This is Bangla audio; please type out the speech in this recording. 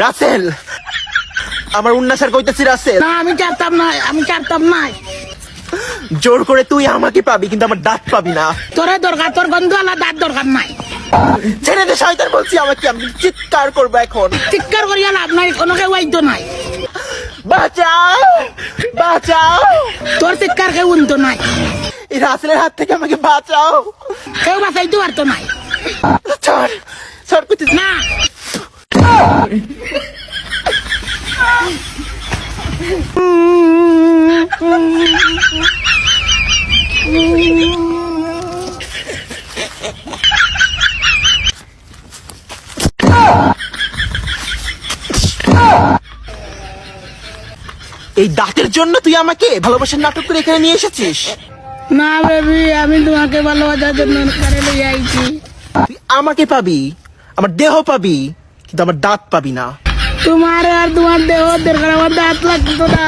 রাসেল, আমার উন্নাসার কইতাছি রাসেল। না আমি চারতাম না। জোর করে তুই আমাকে পাবি, কিন্তু আমার দাঁত পাবি না। তোরে দরকার, তোর গন্ধ আলা দাঁত দরকার নাই। ছেড়ে দে শয়তান বলছি আমাকে, আমি চিৎকার করবো এখন। চিৎকার করিয়া লাভ নাই, কোনো কেউ আইতো নাই। বাঁচাও, বাঁচাও। তোর চিৎকার কেউ উনতো নাই। এই রাসেলের হাত থেকে আমাকে বাঁচাও। কেউ বাঁচাইতে পারতো নাই। ছাড়, ছাড় করতে না এই দাঁতের জন্য তুই আমাকে ভালোবাসার নাটক করে এখানে নিয়ে এসেছিস? না বেবি, আমি তোমাকে ভালোবাসার জন্য কারে লইয়া আইছি। তুই আমাকে পাবি, আমার দেহ পাবি, কিন্তু আমার দাঁত পাবি না। তোমার আর তোমার দেহ দরকার, আমার দাঁত লাগতো না।